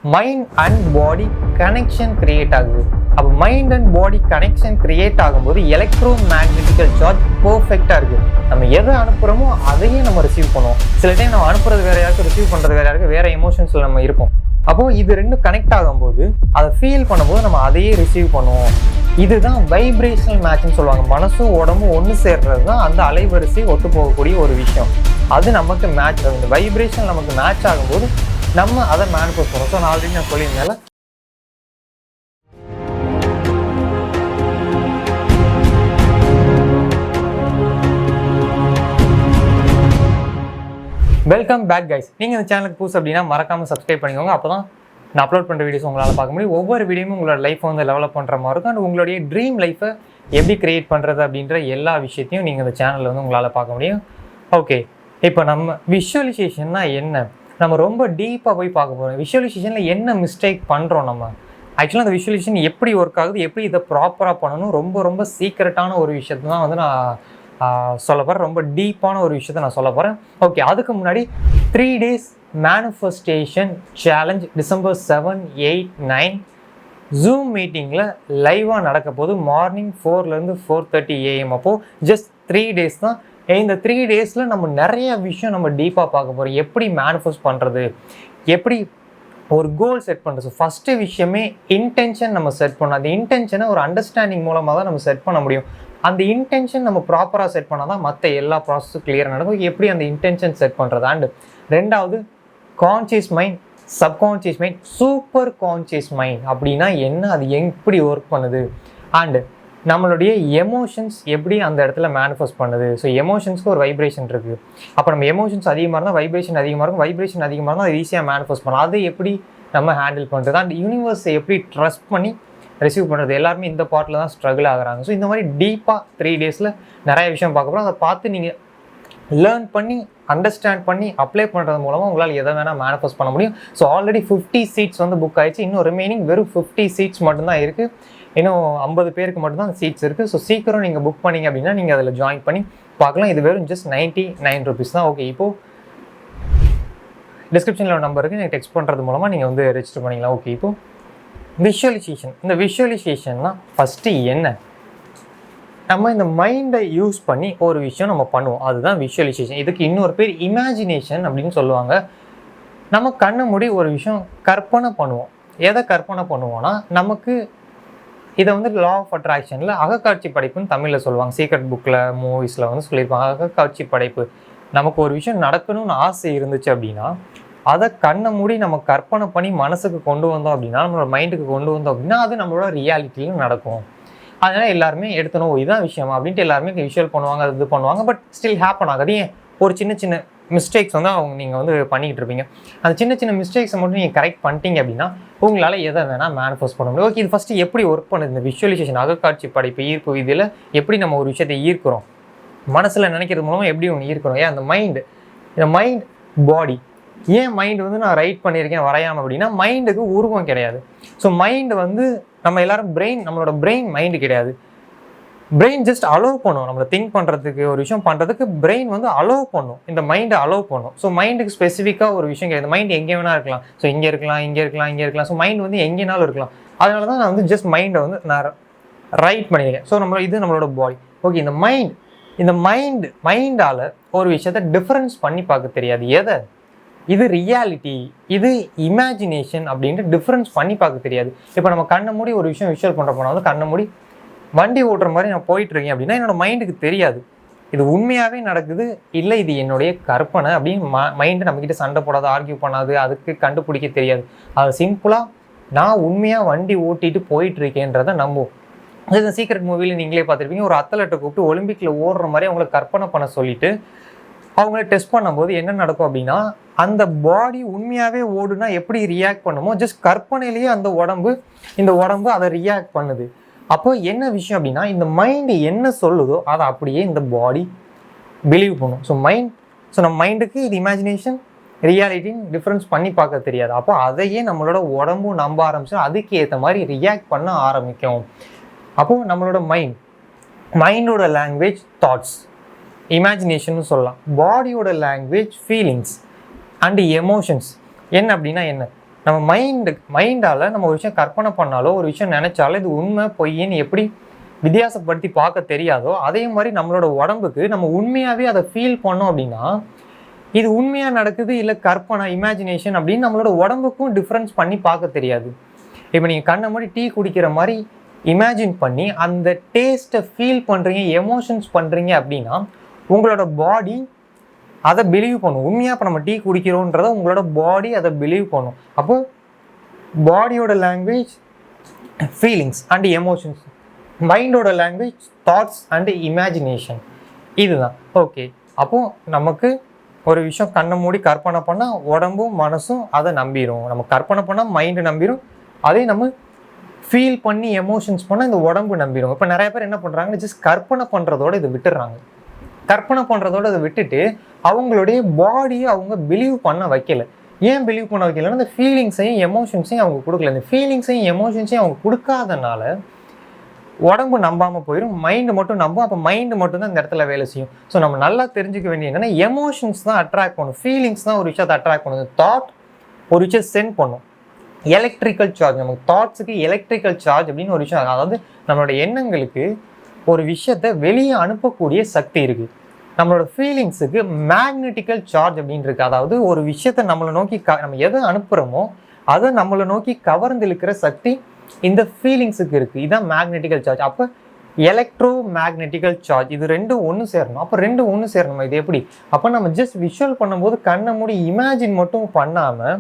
Mind and body connection create ஆகுது. அப்போ mind and body connection create ஆகும்போது electro magnetical charge பர்ஃபெக்டாக இருக்குது. நம்ம எதை அனுப்புகிறோமோ அதையே நம்ம ரிசீவ் பண்ணுவோம். சில டைம் நம்ம அனுப்புறது வேற யாருக்கு, ரிசீவ் பண்ணுறது வேற யாருக்கு, வேற எமோஷன்ஸில் நம்ம இருப்போம். அப்போது இது ரெண்டும் கனெக்ட் ஆகும்போது அதை ஃபீல் பண்ணும்போது நம்ம அதையே ரிசீவ் பண்ணுவோம். இதுதான் வைப்ரேஷனல் மேட்ச்னு சொல்லுவாங்க. மனசும் உடம்பும் ஒன்று சேர்றது தான் அந்த அலைவரிசை ஒத்து போகக்கூடிய ஒரு விஷயம். அது நமக்கு மேட்ச் ஆகும். இந்த வைப்ரேஷன் நமக்கு மேட்ச் ஆகும்போது நம்ம அதை மேனிஃபெஸ்ட் பண்ணுவோம். ஸோ நான் ஆல்ரெடி சொல்லியிருந்தேன், வெல்கம் பேக் கைஸ். நீங்கள் இந்த சேனலுக்கு புதுசு அப்படின்னா மறக்காமல் சப்ஸ்கிரைப் பண்ணிக்கோங்க. அப்போ தான் நான் அப்லோட் பண்ணுற வீடியோஸ் உங்களால் பார்க்க முடியும். ஒவ்வொரு வீடியோவும் உங்களோட லைஃப்பை வந்து டெவலப் பண்ணுற மாதிரி இருக்கும். அண்ட் உங்களுடைய ட்ரீம் லைஃப்பை எப்படி கிரியேட் பண்ணுறது அப்படின்ற எல்லா விஷயத்தையும் நீங்கள் இந்த சேனலில் வந்து உங்களால் பார்க்க முடியும். ஓகே, இப்போ நம்ம விஷுவலைசேஷன்னா என்ன, நம்ம ரொம்ப டீப்பாக போய் பார்க்க போகிறோம். விஷுவலைசேஷனில் என்ன மிஸ்டேக் பண்ணுறோம் நம்ம, ஆக்சுவலாக அந்த விஷுவலைசேஷன் எப்படி ஒர்க் ஆகுது, எப்படி இதை ப்ராப்பராக பண்ணணும், ரொம்ப ரொம்ப சீக்ரெட்டான ஒரு விஷயத்தை தான் வந்து நான் சொல்ல போகிறேன். ரொம்ப டீப்பான ஒரு விஷயத்தை நான் சொல்ல போகிறேன். ஓகே, அதுக்கு முன்னாடி 3 days manifestation challenge December 7, 8, 9 zoom மீட்டிங்கில் லைவாக நடக்க போது மார்னிங் 4 to 4:30 AM. அப்போது ஜஸ்ட் 3 days தான். இந்த 3 daysல நம்ம நிறைய விஷயம் நம்ம டீப்பாக பார்க்க போகிறோம். எப்படி மேனிஃபெஸ்ட் பண்ணுறது, எப்படி ஒரு கோல் செட் பண்ணுறது. ஃபஸ்ட்டு விஷயமே இன்டென்ஷன் நம்ம செட் பண்ணணும். அந்த இன்டென்ஷனை ஒரு அண்டர்ஸ்டாண்டிங் மூலமாக தான் நம்ம செட் பண்ண முடியும். அந்த இன்டென்ஷன் நம்ம ப்ராப்பராக செட் பண்ணால் தான் மற்ற எல்லா ப்ராசஸும் கிளியராக நடக்கும். எப்படி அந்த இன்டென்ஷன் செட் பண்ணுறது. அண்டு ரெண்டாவது, conscious mind, subconscious mind, super conscious mind அப்படின்னா என்ன, அது எப்படி ஒர்க் பண்ணுது, அண்டு நம்மளுடைய எமோஷன்ஸ் எப்படி அந்த இடத்துல மேனிஃபெஸ்ட் பண்ணுது. ஸோ எமோஷன்ஸ்க்கு ஒரு வைப்ரேஷன் இருக்குது. அப்போ நம்ம எமோஷன்ஸ் அதிகமாக இருந்தால் வைப்ரேஷன் அதிகமாக இருக்கும், வைப்ரேஷன் அதிகமாக இருந்தால் அது ஈஸியாக மேனிஃபெஸ்ட் பண்ணலாம். அதை எப்படி நம்ம ஹேண்டில் பண்ணுறது, அண்ட் யூனிவர்ஸை எப்படி ட்ரஸ்ட் பண்ணி ரிசீவ் பண்ணுறது. எல்லாருமே இந்த பார்ட்டில் தான் ஸ்ட்ரகிள் ஆகுறாங்க. ஸோ இந்த மாதிரி டீப்பாக 3 daysல நிறைய விஷயம் பார்க்க போகிறோம். அதை பார்த்து நீங்கள் லேர்ன் பண்ணி அண்டர்ஸ்டாண்ட் பண்ணி அப்ளை பண்ணுறது மூலமாக உங்களால் எதை வேணால் மேனிஃபெஸ்ட் பண்ண முடியும். ஸோ ஆல்ரெடி 50 seats வந்து புக் ஆகிடுச்சு. இன்னும் ரிமைனிங் வெறும் 50 seats மட்டும்தான் இருக்குது. இன்னும் 50 பேருக்கு மட்டும்தான் சீட்ஸ் இருக்குது. ஸோ சீக்கிரம் நீங்கள் புக் பண்ணிங்க அப்படின்னா நீங்கள் அதில் ஜாயின் பண்ணி பார்க்கலாம். இது வெறும் ஜஸ்ட் 99 rupees தான். ஓகே, இப்போது டிஸ்கிரிப்ஷனில் ஒரு நம்பர் இருக்குது, நீங்கள் டெக்ஸ்ட் பண்ணுறது மூலமாக நீங்கள் வந்து ரெஜிஸ்டர் பண்ணிக்கலாம். ஓகே, இப்போது விஷுவலைசேஷன். இந்த விஷுவலைசேஷன்னா ஃபஸ்ட்டு என்ன, நம்ம இந்த மைண்டை யூஸ் பண்ணி ஒரு விஷயம் நம்ம பண்ணுவோம், அதுதான் விஷுவலைசேஷன். இதுக்கு இன்னொரு பேர் இமேஜினேஷன் அப்படின்னு சொல்லுவாங்க. நம்ம கண்ணை மூடி ஒரு விஷயம் கற்பனை பண்ணுவோம். எதை கற்பனை பண்ணுவோம்னா, நமக்கு இதை வந்து லா ஆஃப் அட்ராக்ஷனில் அகக்காட்சி படைப்புன்னு தமிழில் சொல்லுவாங்க. சீக்ரெட் புக்கில், மூவிஸில் வந்து சொல்லியிருப்பாங்க அகக்காட்சி படைப்பு. நமக்கு ஒரு விஷயம் நடக்கணும்னு ஆசை இருந்துச்சு அப்படின்னா அதை கண்ணை மூடி நம்ம கற்பனை பண்ணி மனசுக்கு கொண்டு வந்தோம் அப்படின்னா, நம்மளோட மைண்டுக்கு கொண்டு வந்தோம் அப்படின்னா அது நம்மளோட ரியாலிட்டியும் நடக்கும். அதனால் எல்லாருமே எடுத்தணும் இதுதான் விஷயமா அப்படின்ட்டு எல்லாருமே விஷுவல் பண்ணுவாங்க, அது இது பண்ணுவாங்க. பட் ஸ்டில் ஹேப்பன் ஆகாது. ஏன், ஒரு சின்ன சின்ன மிஸ்டேக்ஸ் வந்து நீங்கள் வந்து பண்ணிக்கிட்டு இருப்பீங்க. அந்த சின்ன சின்ன மிஸ்டேக்ஸை மட்டும் நீங்கள் கரெக்ட் பண்ணிட்டீங்க அப்படின்னா உங்களால் எதை வேணால் மேனிஃபெஸ்ட் பண்ண முடியும். ஓகே, இது ஃபஸ்ட்டு எப்படி ஒர்க் பண்ணுது இந்த விஷுவலைசேஷன், அகக்காட்சி படைப்பு, ஈர்ப்பு விதியில் எப்படி நம்ம ஒரு விஷயத்தை ஈர்க்கிறோம், மனசில் நினைக்கிறது மூலமாக எப்படி ஒன்று ஈர்க்கிறோம். ஏன் அந்த இந்த மைண்ட் பாடி, ஏன் மைண்டு வந்து நான் ரைட் பண்ணியிருக்கேன் வரையாமல் அப்படின்னா, மைண்டுக்கு உருவம் கிடையாது. ஸோ மைண்டு வந்து நம்ம எல்லாரும் நம்மளோட பிரெயின் மைண்டு கிடையாது. பிரெயின் ஜஸ்ட் அலோவ் பண்ணும் நம்மளை திங்க் பண்ணுறதுக்கு, ஒரு விஷயம் பண்ணுறதுக்கு பிரெயின் வந்து அலோவ் பண்ணும், இந்த மைண்டை அலோவ் பண்ணும். ஸோ மைண்டுக்கு ஸ்பெசிஃபிக்காக ஒரு விஷயம் கிடையாது. மைண்ட் எங்கே வேணா இருக்கலாம். ஸோ இங்கே இருக்கலாம், இங்கே இருக்கலாம், இங்கே இருக்கலாம். ஸோ மைண்ட் வந்து எங்கேனாலும் இருக்கலாம். அதனால தான் நான் வந்து ஜஸ்ட் மைண்டை வந்து நான் ரைட் பண்ணியிருக்கேன். ஸோ இது நம்மளோட பாடி. ஓகே, இந்த மைண்டால் ஒரு விஷயத்தை டிஃப்ரென்ஸ் பண்ணி பார்க்க தெரியாது. எதை, இது ரியாலிட்டி, இது இமேஜினேஷன் அப்படின்ட்டு டிஃப்ரென்ஸ் பண்ணி பார்க்க தெரியாது. இப்போ நம்ம கண்ணை மூடி ஒரு விஷயம் விஷுவல் பண்ணுற போனால் வந்து கண்ணை மூடி வண்டி ஓட்டுற மாதிரி நான் போயிட்டுருக்கேன் அப்படின்னா என்னோட மைண்டுக்கு தெரியாது இது உண்மையாகவே நடக்குது இல்லை இது என்னுடைய கற்பனை அப்படின்னு. மைண்டு நம்மக்கிட்ட சண்டை போடாது, ஆர்கியூ பண்ணாது, அதுக்கு கண்டுபிடிக்க தெரியாது. அது சிம்பிளாக நான் உண்மையாக வண்டி ஓட்டிட்டு போயிட்டுருக்கேன்றதை நம்புவோம். இந்த சீக்ரெட் மூவியில் நீங்களே பார்த்துருப்பீங்க, ஒரு அத்லெட்டை கூப்பிட்டு ஒலிம்பிக்கில் ஓடுற மாதிரி அவங்களை கற்பனை பண்ண சொல்லிட்டு அவங்கள டெஸ்ட் பண்ணும்போது என்ன நடக்கும் அப்படின்னா, அந்த பாடி உண்மையாகவே ஓடுனா எப்படி ரியாக்ட் பண்ணுமோ ஜஸ்ட் கற்பனையிலேயே இந்த உடம்பு அதை ரியாக்ட் பண்ணுது. அப்போ என்ன விஷயம் அப்படின்னா, இந்த மைண்டு என்ன சொல்லுதோ அதை அப்படியே இந்த பாடி பிலீவ் பண்ணும். ஸோ நம்ம மைண்டுக்கு இது இமேஜினேஷன் ரியாலிட்டின்னு டிஃப்ரென்ஸ் பண்ணி பார்க்க தெரியாது. அப்போ அதையே நம்மளோட உடம்பும் நம்ப ஆரம்பிச்சு அதுக்கு ஏற்ற மாதிரி ரியாக்ட் பண்ண ஆரம்பிக்கும். அப்போது நம்மளோட மைண்டோட லாங்குவேஜ் தாட்ஸ், இமேஜினேஷன் சொல்லலாம். பாடியோட லாங்குவேஜ் ஃபீலிங்ஸ் அண்ட் எமோஷன்ஸ். என்ன அப்படின்னா என்ன, நம்ம மைண்டால் நம்ம ஒரு விஷயம் கற்பனை பண்ணாலோ ஒரு விஷயம் நினைச்சாலோ இது உண்மை பொய்ன்னு எப்படி வித்தியாசப்படுத்தி பார்க்க தெரியாதோ அதே மாதிரி நம்மளோட உடம்புக்கு நம்ம உண்மையாகவே அதை ஃபீல் பண்ணோம் அப்படின்னா இது உண்மையாக நடக்குது இல்லை கற்பனை இமேஜினேஷன் அப்படின்னு நம்மளோட உடம்புக்கும் டிஃப்ரென்ஸ் பண்ணி பார்க்க தெரியாது. இப்போ நீங்கள் கண்ணை மூடி டீ குடிக்கிற மாதிரி இமேஜின் பண்ணி அந்த டேஸ்ட்டை ஃபீல் பண்ணுறீங்க, எமோஷன்ஸ் பண்ணுறீங்க அப்படின்னா உங்களோட பாடி அதை பிலீவ் பண்ணும். உண்மையாக இப்போ நம்ம டீ குடிக்கிறோன்றத உங்களோட பாடி அதை பிலீவ் பண்ணும். அப்போ பாடியோட லாங்குவேஜ் ஃபீலிங்ஸ் அண்ட் எமோஷன்ஸ், மைண்டோட லாங்குவேஜ் தாட்ஸ் அண்ட் இமேஜினேஷன். இதுதான் ஓகே. அப்போது நமக்கு ஒரு விஷயம் கண்ணை மூடி கற்பனை பண்ணால் உடம்பும் மனசும் அதை நம்பிடும். நம்ம கற்பனை பண்ணால் மைண்டு நம்பிடும், அதே நம்ம ஃபீல் பண்ணி எமோஷன்ஸ் பண்ணால் இந்த உடம்பு நம்பிடும். இப்போ நிறைய பேர் என்ன பண்ணுறாங்க, ஜஸ்ட் கற்பனை பண்ணுறதோட இதை விட்டுடுறாங்க. கற்பனை பண்ணுறதோட அதை விட்டுட்டு அவங்களுடைய பாடியை அவங்க பிலீவ் பண்ண வைக்கல. ஏன் பிலீவ் பண்ண வைக்கலன்னா இந்த ஃபீலிங்ஸையும் எமோஷன்ஸையும் அவங்க கொடுக்கல. இந்த ஃபீலிங்ஸையும் எமோஷன்ஸையும் அவங்க கொடுக்காதனால உடம்பு நம்பாமல் போயிடும், மைண்டு மட்டும் நம்பும். அப்போ மைண்டு மட்டும்தான் இந்த இடத்துல வேலை செய்யும். ஸோ நம்ம நல்லா தெரிஞ்சுக்க வேண்டிய என்னென்னா எமோஷன்ஸ் தான் அட்ராக்ட் பண்ணும், ஃபீலிங்ஸ் தான் ஒரு விஷயத்தை அட்ராக்ட் பண்ணுது. தாட் ஒரு விஷயம் சென்ட் பண்ணும், எலக்ட்ரிக்கல் சார்ஜ். நமக்கு தாட்ஸுக்கு எலக்ட்ரிக்கல் சார்ஜ் அப்படின்னு ஒரு விஷயம், அதாவது நம்மளோட எண்ணங்களுக்கு ஒரு விஷயத்தை வெளியே அனுப்பக்கூடிய சக்தி இருக்குது. நம்மளோட ஃபீலிங்ஸுக்கு மேக்னெட்டிக்கல் சார்ஜ் அப்படின்னு இருக்குது. அதாவது ஒரு விஷயத்தை நம்மளை நோக்கி நம்ம எதை அனுப்புகிறோமோ அதை நம்மளை நோக்கி கவர்ந்து இழுக்கிற சக்தி இந்த ஃபீலிங்ஸுக்கு இருக்குது. இதுதான் மேக்னெட்டிக்கல் சார்ஜ். அப்போ எலக்ட்ரோ மேக்னெட்டிக்கல் சார்ஜ், இது ரெண்டும் ஒன்று சேரணும். அப்போ ரெண்டும் ஒன்று சேரணும். இது எப்படி? அப்போ நம்ம ஜஸ்ட் விஷுவல் பண்ணும்போது கண்ணை மூடி இமேஜின் மட்டும் பண்ணாமல்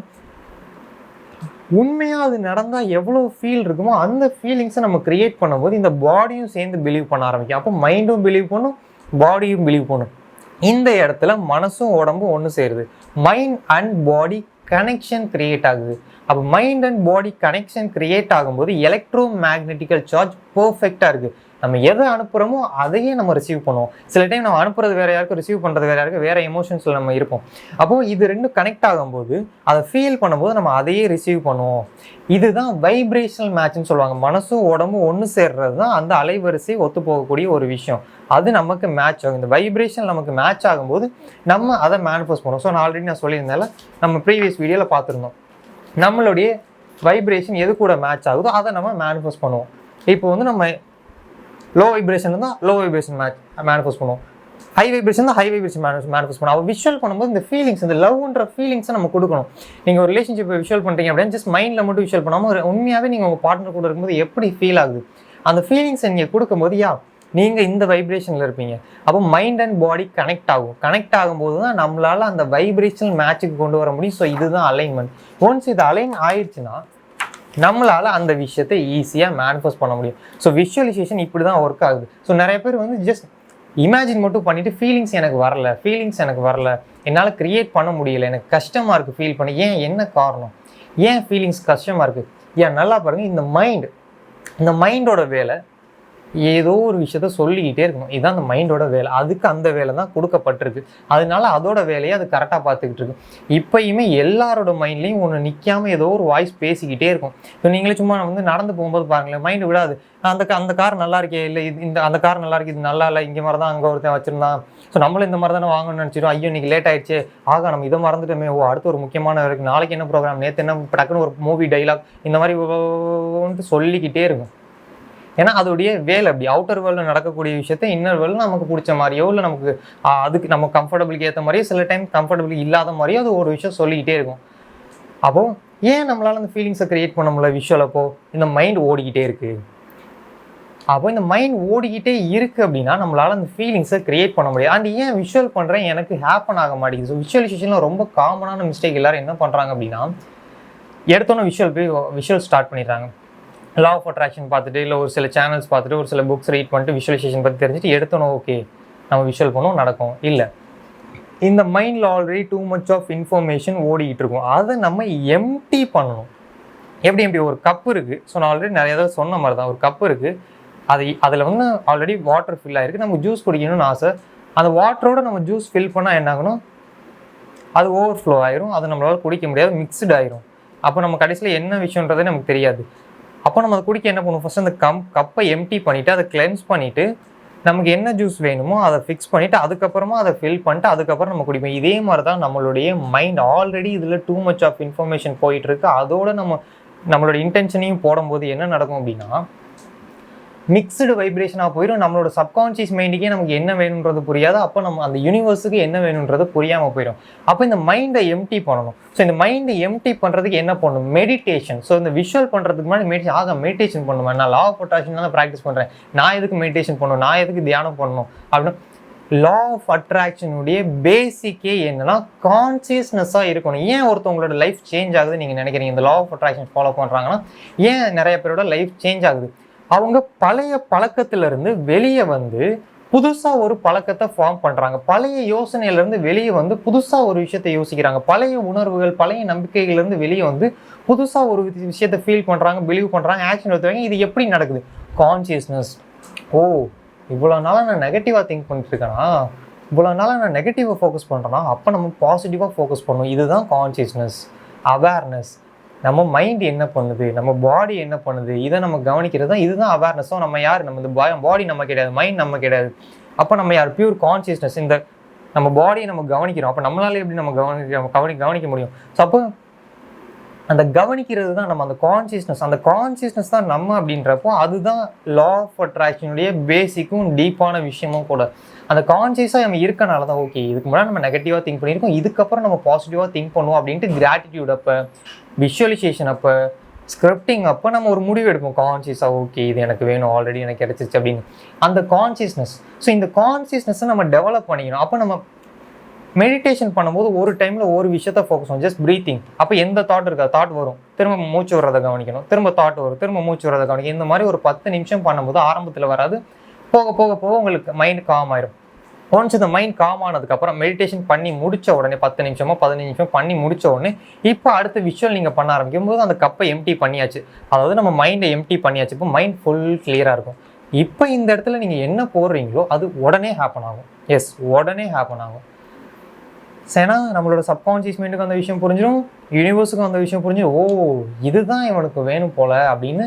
உண்மையாக அது நடந்தால் எவ்வளோ ஃபீல் இருக்குமோ அந்த ஃபீலிங்ஸை நம்ம க்ரியேட் பண்ணும்போது இந்த பாடியும் சேர்ந்து பிலீவ் பண்ண ஆரம்பிக்கும். அப்போ மைண்டும் பிலீவ் பண்ணும், பாடியும் பிலீவ் பண்ணும். இந்த இடத்துல மனசும் உடம்பும் ஒன்று சேருது, mind and body connection create ஆகுது. அப்போ mind and body connection create ஆகும்போது எலக்ட்ரோ மேக்னெட்டிக்கல் சார்ஜ் பர்ஃபெக்டாக இருக்குது. நம்ம எதை அனுப்புகிறோமோ அதையே நம்ம ரிசீவ் பண்ணுவோம். சில டைம் நம்ம அனுப்புறது வேறு யாருக்கும், ரிசீவ் பண்ணுறது வேறு யாருக்கும், வேறு எமோஷன்ஸில் நம்ம இருப்போம். அப்போது இது ரெண்டும் கனெக்ட் ஆகும்போது அதை ஃபீல் பண்ணும்போது நம்ம அதையே ரிசீவ் பண்ணுவோம். இதுதான் வைப்ரேஷனல் மேட்ச்னு சொல்லுவாங்க. மனசும் உடம்பும் ஒன்று சேர்றது தான் அந்த அலைவரிசை ஒத்து போகக்கூடிய ஒரு விஷயம். அது நமக்கு மேட்ச் ஆகும். இந்த வைப்ரேஷன் நமக்கு மேட்ச் ஆகும்போது நம்ம அதை மேனிஃபெஸ்ட் பண்ணுவோம். ஸோ நான் ஆல்ரெடி சொல்லியிருந்தால நம்ம ப்ரீவியஸ் வீடியோவில் பார்த்துருந்தோம், நம்மளுடைய வைப்ரேஷன் எது கூட மேட்ச் ஆகுதோ அதை நம்ம மேனிஃபெஸ்ட் பண்ணுவோம். இப்போ நம்ம லோ வைப்ரேஷன் தான் லோ வைப்ரேஷன் மேனிஃபெஸ்ட் பண்ணுவோம், ஹை வைப்ரேஷன் தான் ஹை வைப்ரேஷன் மேனிஃபெஸ்ட் பண்ணுவோம். அவள் விஷுவல் பண்ணும்போது இந்த ஃபீலிங்ஸ், இந்த லவ்ன்ற ஃபீலிங்ஸை நம்ம கொடுக்கணும். நீங்கள் ஒரு ரிலேஷன்ஷிப்பை விஷுவல் பண்ணுறீங்க அப்படின்னா ஜஸ்ட் மைண்டில் மட்டும் விஷுவல் பண்ணாமல் உண்மையாகவே நீங்கள் உங்கள் பார்ட்னர் கூட இருக்கும்போது எப்படி ஃபீல் ஆகுது அந்த ஃபீலிங்ஸை நீங்கள் கொடுக்கும்போது நீங்கள் இந்த வைப்ரேஷனில் இருப்பீங்க. அப்போ மைண்ட் அண்ட் பாடி கனெக்ட் ஆகும். கனெக்ட் ஆகும்போது தான் நம்மளால் அந்த வைப்ரேஷனல் மேட்சுக்கு கொண்டு வர முடியும். ஸோ இதுதான் அலைன்மெண்ட். ஒன்ஸ் இது அலைன் ஆயிடுச்சுன்னா நம்மளால் அந்த விஷயத்தை ஈஸியாக மேனிஃபெஸ்ட் பண்ண முடியும். ஸோ விஷுவலைசேஷன் இப்படி தான் ஒர்க் ஆகுது. ஸோ நிறைய பேர் ஜஸ்ட் இமேஜின் மட்டும் பண்ணிவிட்டு ஃபீலிங்ஸ் எனக்கு வரல, என்னால் க்ரியேட் பண்ண முடியல, எனக்கு கஷ்டமாக இருக்குது ஃபீல் பண்ணி. என்ன காரணம்? ஏன் ஃபீலிங்ஸ் கஷ்டமாக இருக்குது? நல்லா பாருங்கள், இந்த மைண்டோட வேலை ஏதோ ஒரு விஷயத்த சொல்லிக்கிட்டே இருக்கணும். இதுதான் அந்த மைண்டோட வேலை. அதுக்கு அந்த வேலை தான் கொடுக்கப்பட்டிருக்கு. அதனால அதோட வேலையை அது கரெக்டாக பார்த்துக்கிட்டு இருக்கு. இப்போயுமே எல்லாரோட மைண்ட்லேயும் ஒன்று நிற்காமல் ஏதோ ஒரு வாய்ஸ் பேசிக்கிட்டே இருக்கும். இப்போ நீங்களே சும்மா நடந்து போகும்போது பாருங்களேன், மைண்டு விடாது. அந்த கார் நல்லா இருக்கே, இல்லை அந்த கார் நல்லா இருக்குது, இது நல்லா இல்லை, இங்கே மாதிரி தான் அங்கே ஒருத்தன் வச்சுருந்தான், ஸோ நம்மளும் இந்த மாதிரி தானே வாங்கணும்னு நினச்சிடும். ஐயோ இன்னைக்கு லேட் ஆயிடுச்சு, நம்ம இதை மறந்துட்டோமே, அடுத்து ஒரு முக்கியமான இருக்குது, நாளைக்கு என்ன ப்ரோக்ராம், நேற்று என்ன டக்குன்னு ஒரு மூவி டைலாக், இந்த மாதிரி சொல்லிக்கிட்டே இருக்கும். ஏன்னா அதோடைய வேலை அப்படி. அவுட்டர் வேர்ல்டில் நடக்கக்கூடிய விஷயத்த இன்னர் வேர்ல்டில் நமக்கு பிடிச்ச மாதிரியோ இல்லை நமக்கு அதுக்கு நம்ம கம்ஃபர்டபுளுக்கு ஏற்ற மாதிரியோ சில டைம் கம்ஃபர்டபுளுக்கு இல்லாத மாதிரியோ அது ஒரு விஷயம் சொல்லிக்கிட்டே இருக்கும். அப்போது ஏன் நம்மளால் அந்த ஃபீலிங்ஸை க்ரியேட் பண்ண முடியல விஷுவல்? அப்போது இந்த மைண்ட் ஓடிக்கிட்டே இருக்குது. அப்போ இந்த மைண்ட் ஓடிக்கிட்டே இருக்குது அப்படின்னா நம்மளால் அந்த ஃபீலிங்ஸை க்ரியேட் பண்ண முடியாது. அண்ட் ஏன் விஷுவல் பண்ணுறேன் எனக்கு ஹேப்பன் ஆக மாட்டேங்குது? ஸோ விஷுவலைசேஷனில் ரொம்ப காமனான மிஸ்டேக் எல்லோரும் என்ன பண்ணுறாங்க அப்படின்னா, எடுத்தோன்னே விஷுவல் ஸ்டார்ட் பண்ணிடுறாங்க. லா ஆஃப் அட்ராக்ஷன் பார்த்துட்டு இல்லை ஒரு சில சேனல்ஸ் பார்த்துட்டு ஒரு சில புக்ஸ் ரீட் பண்ணிட்டு விஷுவலைசேஷன் பற்றி தெரிஞ்சுட்டு எடுத்தோம், ஓகே நம்ம விஷுவல் பண்ணுவோம், நடக்கும். இல்லை, இந்த மைண்டில் already too much of information ஓடிக்கிட்டு இருக்கும். அதை நம்ம எம்டி பண்ணணும். எப்படி ஒரு கப்பு இருக்குது. ஸோ நான் ஆல்ரெடி நிறைய தடவை சொன்ன மாதிரி தான், ஒரு கப்பு இருக்குது, அதில் ஆல்ரெடி வாட்டர் ஃபில் ஆகிருக்கு, நமக்கு ஜூஸ் குடிக்கணும்னு ஆசை. அந்த வாட்டரோட நம்ம ஜூஸ் ஃபில் பண்ணால் என்ன ஆகணும், அது ஓவர்ஃப்ளோ ஆயிரும், அது நம்மளால் குடிக்க முடியாது, மிக்ஸ்டு ஆயிரும். அப்போ நம்ம கடைசியில் என்ன விஷயன்றதே நமக்கு தெரியாது. அப்போ நம்ம அதை குடிக்க என்ன பண்ணுவோம், ஃபஸ்ட் அந்த கப்பை எம்டி பண்ணிவிட்டு அதை கிளென்ஸ் பண்ணிவிட்டு நமக்கு என்ன ஜூஸ் வேணுமோ அதை ஃபிக்ஸ் பண்ணிவிட்டு அதுக்கப்புறமா அதை ஃபில் பண்ணிட்டு அதுக்கப்புறம் நம்ம குடிப்போம். இதே மாதிரி தான் நம்மளுடைய மைண்ட் ஆல்ரெடி இதில் டூ மச் ஆஃப் இன்ஃபர்மேஷன் போயிட்டுருக்கு. அதோட நம்மளோட இன்டென்ஷனையும் போடும்போது என்ன நடக்கும் அப்படின்னா மிக்சடு வைப்ரேஷனாக போயிடும். நம்மளோட சப்கான்ஷியஸ் மைண்டுக்கே நமக்கு என்ன வேணுன்றது புரியாது. அப்போ நம்ம அந்த யூனிவர்ஸுக்கு என்ன வேணுன்றது புரியாமல் போயிடும். அப்போ இந்த மைண்டை எம்டி பண்ணணும். ஸோ இந்த மைண்டை எம்டி பண்ணுறதுக்கு என்ன பண்ணணும்? மெடிடேஷன். ஸோ இந்த விஷுவல் பண்ணுறதுக்கு முன்னாடி மெடிடேஷன் பண்ணுவேன். நான் லா ஆஃப் அட்ராக்ஷன் தான் ப்ராக்டிஸ் பண்ணுறேன். நான் எதுக்கு மெடிடேஷன் பண்ணணும்? நான் எதுக்கு தியானம் பண்ணணும்? அப்படின்னா லா ஆஃப் அட்ராக்ஷனுடைய பேசிக்கே என்னன்னா கான்சியஸ்னஸாக இருக்கணும். ஏன் ஒருத்தவங்களோட லைஃப் சேஞ்ச் ஆகுதுன்னு நீங்கள் நினைக்கிறீங்க? இந்த லா ஆஃப் அட்ராக்ஷன் ஃபாலோ பண்ணுறாங்கன்னா ஏன் நிறைய பேரோட லைஃப் சேஞ்ச் ஆகுது? அவங்க பழைய பழக்கத்திலிருந்து வெளியே வந்து புதுசாக ஒரு பழக்கத்தை ஃபார்ம் பண்ணுறாங்க. பழைய யோசனையிலேருந்து வெளியே வந்து புதுசாக ஒரு விஷயத்தை யோசிக்கிறாங்க. பழைய உணர்வுகள், பழைய நம்பிக்கைகள்லேருந்து வெளியே வந்து புதுசாக ஒரு விஷயத்தை ஃபீல் பண்ணுறாங்க, பிலீவ் பண்ணுறாங்க, ஆக்ஷன் எடுத்துவாங்க. இது எப்படி நடக்குது? கான்சியஸ்னஸ். ஓ, இவ்வளோ நாளாக நான் நெகட்டிவாக திங்க் பண்ணிட்டு இருக்கேனா, இவ்வளோ நாளாக நான் நெகட்டிவாக ஃபோக்கஸ் பண்ணுறேன்னா, அப்போ நம்ம பாசிட்டிவாக ஃபோக்கஸ் பண்ணணும். இதுதான் கான்சியஸ்னஸ், அவேர்னஸ். நம்ம மைண்ட் என்ன பண்ணுது, நம்ம பாடி என்ன பண்ணுது, இதை நம்ம கவனிக்கிறது தான். இதுதான் அவேர்னஸோ. நம்ம யார்? நம்ம இந்த பாடி நம்ம கிடையாது, மைண்ட் நம்ம கிடையாது. அப்போ நம்ம யார்? Pure consciousness. இந்த நம்ம பாடியை நம்ம கவனிக்கிறோம். அப்போ நம்மளால எப்படி நம்ம கவனிக்க முடியும்? ஸோ அப்போ அந்த கவனிக்கிறது தான் நம்ம அந்த கான்சியஸ்னஸ் தான் நம்ம அப்படின்றப்போ அதுதான் லா ஆஃப் அட்ராக்ஷனுடைய பேசிக்கும் டீப்பான விஷயமும் கூட. அந்த கான்சியஸாக நம்ம இருக்கனால தான் ஓகே இதுக்கு முன்னாடி நம்ம நெகட்டிவாக திங்க் பண்ணியிருக்கோம், இதுக்கப்புறம் நம்ம பாசிட்டிவாக திங்க் பண்ணுவோம் அப்படின்ட்டு கிராட்டிடியூட் அப்போ, விஷுவலைசேஷன் அப்போ, ஸ்கிரிப்டிங் அப்போ நம்ம ஒரு முடிவு எடுப்போம் கான்சியஸாக. ஓகே இது எனக்கு வேணும், ஆல்ரெடி எனக்கு கிடைச்சிச்சு அப்படின்னு அந்த கான்சியஸ்னஸ். ஸோ இந்த கான்சியஸ்னஸை நம்ம டெவலப் பண்ணிக்கணும். அப்போ நம்ம மெடிடேஷன் பண்ணும்போது ஒரு டைமில் ஒரு விஷயத்த ஃபோக்கஸ் பண்ணும். Just breathing. அப்போ எந்த தாட் இருக்காது, தாட் வரும், திரும்ப மூச்சு வர்றதை கவனிக்கணும், திரும்ப தாட் வரும், திரும்ப மூச்சு வர்றதை கவனிக்கணும். இந்த மாதிரி ஒரு 10 நிமிஷம் பண்ணும்போது ஆரம்பத்தில் வராது, போக போக போக உங்களுக்கு மைண்ட் காம் ஆயிரும். ஒன்ஸ் இந்த மைண்ட் காம் ஆனதுக்கப்புறம் மெடிடேஷன் பண்ணி முடிச்ச உடனே 10 நிமிஷமோ 15 நிமிஷம் பண்ணி முடிச்ச உடனே இப்போ அடுத்த விஷுவல் நீங்கள் பண்ண ஆரம்பிக்கும் போது அந்த கப்பை எம்டி பண்ணியாச்சு. அதாவது நம்ம மைண்டை எம்டி பண்ணியாச்சு. இப்போ மைண்ட் ஃபுல் கிளியராக இருக்கும். இப்போ இந்த இடத்துல நீங்கள் என்ன போடுறீங்களோ அது உடனே ஹேப்பன் ஆகும். எஸ், உடனே ஹேப்பன் ஆகும். ஏன்னா நம்மளோட சப்கான்ஷியஸ் மைண்டுக்கு அந்த விஷயம் புரிஞ்சிடும், யூனிவர்ஸுக்கும் அந்த விஷயம் புரிஞ்சிடும். ஓ, இதுதான் இவனுக்கு வேணும் போல அப்படின்னு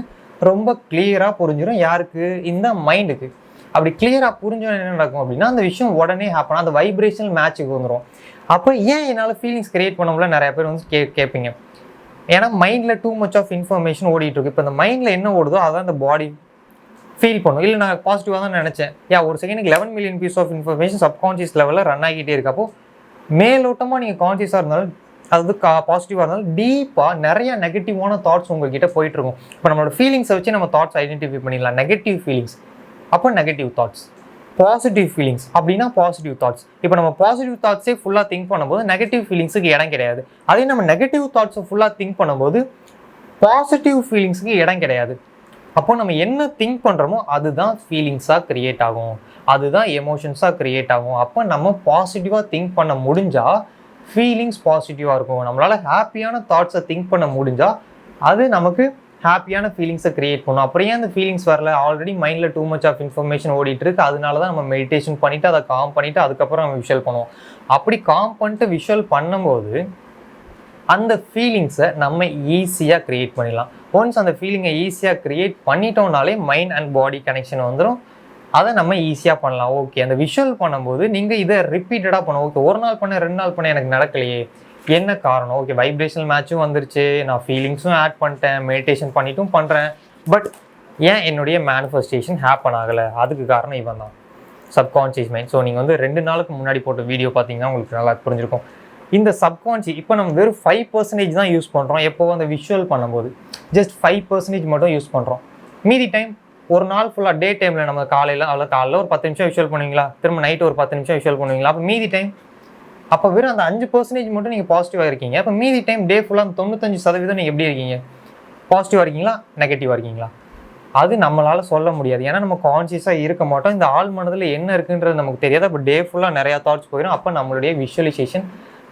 ரொம்ப கிளியராக புரிஞ்சிடும். யாருக்கு? இந்த மைண்டுக்கு. அப்படி கிளியராக புரிஞ்சோன்னு என்ன நடக்கும் அப்படின்னா அந்த விஷயம் உடனே ஹேப்பன், அந்த வைப்ரேஷனல் மேட்சுக்கு வந்துடும். அப்போ ஏன் என்னால் ஃபீலிங்ஸ் கிரியேட் பண்ண முடியல நிறைய பேர் வந்து கேட்பீங்க. ஏன்னா மைண்டில் டூ மச் ஆஃப் இன்ஃபர்மேஷன் ஓடிட்டு இருக்கு. இப்போ இந்த மைண்டில் என்ன ஓடுதோ அதான் அந்த பாடி ஃபீல் பண்ணும். இல்லை நான் பாசிட்டிவாக தான் நினச்சேன், ஒரு செகண்டுக்கு 11 million piece of information subconscious லெவலில் ரன் ஆகிட்டே இருக்கப்போ மேலோட்டமாக நீங்கள் கான்சியஸாக இருந்தாலும் அதாவது பாசிட்டிவாக இருந்தாலும் டீப்பாக நிறைய நெகட்டிவான தாட்ஸ் உங்ககிட்ட போயிட்டுருக்கும். இப்போ நம்மளோட ஃபீலிங்ஸை வச்சு நம்ம தாட்ஸ் ஐடென்டிஃபை பண்ணிடலாம். நெகட்டிவ் ஃபீலிங்ஸ் அப்போ நெகட்டிவ் தாட்ஸ், பாசிட்டிவ் ஃபீலிங்ஸ் அப்படின்னா பாசிட்டிவ் தாட்ஸ். இப்போ நம்ம பாசிட்டிவ் தாட்ஸே ஃபுல்லாக திங்க் பண்ணும்போது நெகட்டிவ் ஃபீலிங்ஸுக்கு இடம் கிடையாது. அதே நம்ம நெகட்டிவ் தாட்ஸை ஃபுல்லாக திங்க் பண்ணும்போது பாசிட்டிவ் ஃபீலிங்ஸுக்கு இடம் கிடையாது. அப்போ நம்ம என்ன திங்க் பண்ணுறோமோ அதுதான் ஃபீலிங்ஸாக க்ரியேட் ஆகும், அதுதான் எமோஷன்ஸாக க்ரியேட் ஆகும். அப்போ நம்ம பாசிட்டிவாக திங்க் பண்ண முடிஞ்சால் ஃபீலிங்ஸ் பாசிட்டிவாக இருக்கும். நம்மளால் ஹாப்பியான தாட்ஸை திங்க் பண்ண முடிஞ்சால் அது நமக்கு ஹாப்பியான ஃபீலிங்ஸை க்ரியேட் பண்ணும். அப்படியே அந்த ஃபீலிங்ஸ் வரல, ஆல்ரெடி மைண்டில் டூ மச் ஆஃப் இன்ஃபர்மேஷன் ஓடிட்டு இருக்கு. அதனால தான் நம்ம மெடிடேஷன் பண்ணிவிட்டு அதை காம் பண்ணிவிட்டு அதுக்கப்புறம் நம்ம விஷுவல் பண்ணுவோம். அப்படி காம் பண்ணிட்டு விஷுவல் பண்ணும்போது அந்த ஃபீலிங்ஸை நம்ம ஈஸியாக க்ரியேட் பண்ணிடலாம். ஒன்ஸ் அந்த ஃபீலிங்கை ஈஸியாக க்ரியேட் பண்ணிட்டோம்னாலே மைண்ட் அண்ட் பாடி கனெக்ஷன் வந்துடும். அதை நம்ம ஈஸியாக பண்ணலாம். ஓகே, அந்த விஷுவல் பண்ணும்போது நீங்கள் இதை ரிப்பீட்டடாக பண்ணணும். ஓகே, ஒரு நாள் பண்ண 2 நாள் பண்ண எனக்கு நடக்கலையே, என்ன காரணம்? ஓகே, வைப்ரேஷனல் மேட்சும் வந்துருச்சு, நான் ஃபீலிங்ஸும் ஆட் பண்ணிட்டேன், மெடிடேஷன் பண்ணிட்டும் பண்ணுறேன், பட் ஏன் என்னுடைய மேனிஃபெஸ்டேஷன் ஹேப்பன் ஆகலை? அதுக்கு காரணம் இவன் தான், சப்கான்ஷியஸ் மைண்ட். ஸோ நீங்கள் வந்து 2 நாளுக்கு முன்னாடி போட்ட வீடியோ பார்த்தீங்கன்னா உங்களுக்கு நல்லா புரிஞ்சிருக்கும். இந்த சப்கான்ஷியஸ் இப்போ நம்ம வெறும் 5% தான் யூஸ் பண்ணுறோம். எப்போ அந்த விஷுவல் பண்ணும்போது ஜஸ்ட் 5% மட்டும் யூஸ் பண்ணுறோம். மீதி டைம் ஒரு நாள் ஃபுல்லாக டே டைமில் நம்ம காலையில் ஒரு 10 நிமிஷம் விஷுவல் பண்ணுவீங்களா, திரும்ப நைட்டு ஒரு 10 நிமிஷம் விஷுவல் பண்ணுவீங்களா? அப்போ மீதி டைம் அப்போ வெறும் அந்த 5% மட்டும் நீங்கள் பாசிட்டிவாக இருக்கீங்க. அப்போ மீதி டைம் டே ஃபுல்லாக 95% நீங்கள் எப்படி இருக்கீங்க? பாசிட்டிவாக இருக்கீங்களா, நெகட்டிவாக இருக்கீங்களா? அது நம்மளால் சொல்ல முடியாது. ஏன்னா நம்ம கான்சியஸாக இருக்க மாட்டோம். இந்த ஆள் மனதில் என்ன இருக்குன்றது நமக்கு தெரியாது. அப்போ டே ஃபுல்லாக நிறையா தாட்ஸ் போயிடும். அப்போ நம்மளுடைய விஷுவலைசேஷன்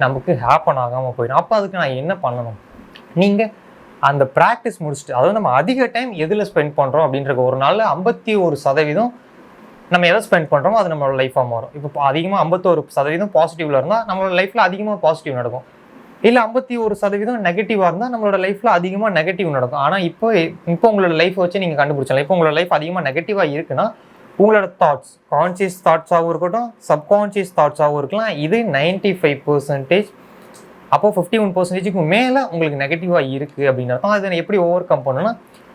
நமக்கு ஹேப்பன் ஆகாமல் போயிடும். அப்போ அதுக்கு நான் என்ன பண்ணணும்? நீங்கள் அந்த ப்ராக்டிஸ் முடிச்சுட்டு, அதாவது நம்ம அதிக டைம் எதில் ஸ்பெண்ட் பண்ணுறோம் அப்படின்றது, ஒரு நாளில் 51% நம்ம எதை ஸ்பெண்ட் பண்ணுறோமோ அது நம்மளோட லைஃபாக மாறும். இப்போ அதிகமாக 51% பாசிட்டிவில் இருந்தால் நம்மளோட லைஃப்பில் அதிகமாக பாசிட்டிவ் நடக்கும். இல்லை 51% நெகட்டிவாக இருந்தால் நம்மளோட லைஃப்பில் அதிகமாக நெகட்டிவ் நடக்கும். ஆனால் இப்போ உங்களோட லைஃப்பை வச்சு நீங்கள் கண்டுபிடிச்சலாம். இப்போ உங்களோட லைஃப் அதிகமாக நெகட்டிவாக இருக்குன்னா உங்களோட தாட்ஸ் கான்ஷியஸ் தாட்ஸாகவும் இருக்கட்டும், சப்கான்ஷியஸ் தாட்ஸாகவும் இருக்கலாம். இது 95%. அப்போ 51%க்கு மேலே உங்களுக்கு நெகட்டிவாக இருக்குது அப்படின்னு அர்த்தம். அதை எப்படி ஓவர் கம் பண்ணணும்னா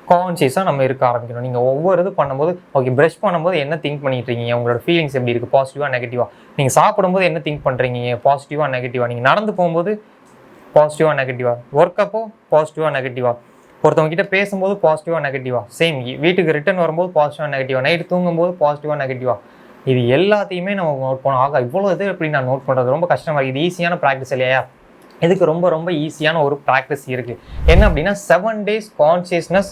கான்ஷியஸாக நம்ம இருக்க ஆரம்பிக்கணும். நீங்கள் ஒவ்வொரு இது பண்ணும்போது ஓகே, ப்ரஷ் பண்ணும்போது என்ன திங்க் பண்ணிட்டு இருக்கீங்க, உங்களோட ஃபீலிங்ஸ் எப்படி இருக்குது, பாசிட்டிவாக நெகட்டிவாக. நீங்கள் சாப்பிடும்போது என்ன திங்க் பண்ணுறீங்க, பாசிட்டிவாக நெகட்டிவாக. நீங்கள் நடந்து போகும்போது பாசிட்டிவாக நெகட்டிவாக, ஒர்க் அப்போ பாசிட்டிவாக நெகட்டிவாக, ஒருத்தவங்க கிட்ட பேசும்போது பாசிட்டிவாக நெகட்டிவாக, சேம் வீட்டுக்கு ரிட்டர்ன் வரும்போது பாசிட்டிவாக நெகட்டிவாக, நைட்டு தூங்கும்போது பாசிட்டிவாக நெகட்டிவாக. இது எல்லாத்தையுமே நம்ம நோட் பண்ணோம். ஆக இவ்வளோ இது எப்படி நான் நோட் பண்ணுறது ரொம்ப கஷ்டமாக இருக்குது. இது ஈஸியான ப்ராக்டிஸ் இல்லையா? இதுக்கு ரொம்ப ரொம்ப ஈஸியான ஒரு ப்ராக்டிஸ் இருக்குது. என்ன அப்படின்னா 7 days கான்ஷியஸ்னஸ்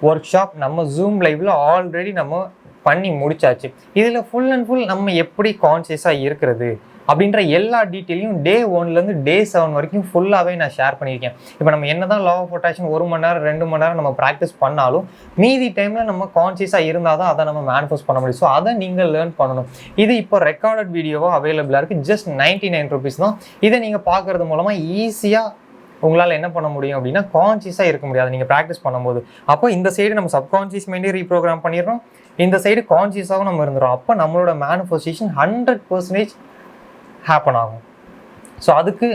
ஒர்க் ஷாப் நம்ம ஜூம் லைவ்ல ஆல்ரெடி நம்ம பண்ணி முடிச்சாச்சு. இதில் ஃபுல் அண்ட் ஃபுல் நம்ம எப்படி கான்ஷியஸாக இருக்கிறது அப்படின்ற எல்லா டீட்டெயிலையும் Day 1லேருந்து Day 7 வரைக்கும் ஃபுல்லாகவே நான் ஷேர் பண்ணியிருக்கேன். இப்போ நம்ம என்ன தான் லா ஆஃப் அட்ராக்ஷன் 1 மணி நேரம் 2 மணி நேரம் நம்ம ப்ராக்டிஸ் பண்ணாலும் மீதி டைமில் நம்ம கான்ஷியஸாக இருந்தால் தான் அதை நம்ம மேனிஃபெஸ்ட் பண்ண முடியும். ஸோ அதை நீங்கள் லேர்ன் பண்ணணும். இது இப்போ ரெக்கார்டட் வீடியோவாக அவைலபிளாக இருக்குது. ஜஸ்ட் 99 rupees தான். இதை நீங்கள் பார்க்குறது மூலமாக ஈஸியாக உங்களால் என்ன பண்ண முடியும் அப்படின்னா கான்ஷியஸாக இருக்க முடியாது நீங்கள் ப்ராக்டிஸ் பண்ணும்போது. அப்போ இந்த சைடு நம்ம சப்கான்ஷியஸ் மைண்டே ரீப்ரோக்ராம் பண்ணிடுறோம், இந்த சைடு கான்ஷியஸாகவும் நம்ம இருந்துடும். அப்போ நம்மளோட மேனிஃபெஸ்டேஷன் 100% ஹேப்பன் ஆகும். ஸோ அதுக்கு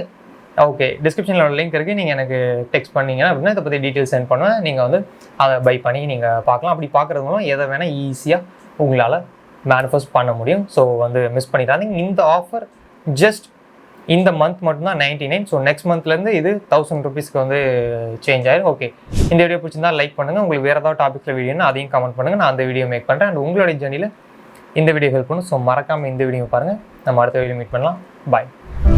ஓகே, டிஸ்கிரிப்ஷனில் ஒரு லிங்க் இருக்குது, நீங்கள் எனக்கு டெக்ஸ்ட் பண்ணிங்கன்னா அப்படின்னா இதை பற்றி டீட்டெயில்ஸ் சென்ட் பண்ணுவேன். நீங்கள் வந்து அதை பை பண்ணி நீங்கள் பார்க்கலாம். அப்படி பார்க்குறது மூலம் எதை வேணால் ஈஸியாக உங்களால் மேனிஃபெஸ்ட் பண்ண முடியும். ஸோ வந்து மிஸ் பண்ணிடாதீங்க. இந்த ஆஃபர் ஜஸ்ட் இந்த மந்த் மட்டும்தான் 99. ஸோ நெக்ஸ்ட் மந்த்லேருந்து இது 1000 rupeesக்கு வந்து சேஞ்ச் ஆயிடும். ஓகே, இந்த வீடியோ பிடிச்சிருந்தா லைக் பண்ணுங்கள். உங்களுக்கு வேறு ஏதாவது டாப்பிக்கில் வீடியோன்னு அதையும் கமெண்ட் பண்ணுங்கள். நான் அந்த வீடியோ மேக் பண்ணுறேன். அண்ட் உங்களுடைய ஜர்னியில் இந்த வீடியோ ஹெல்ப் பண்ணும். ஸோ மறக்காமல் இந்த வீடியோ பாருங்கள். நம்ம அடுத்த வீடியோ மீட் பண்ணலாம். பாய்.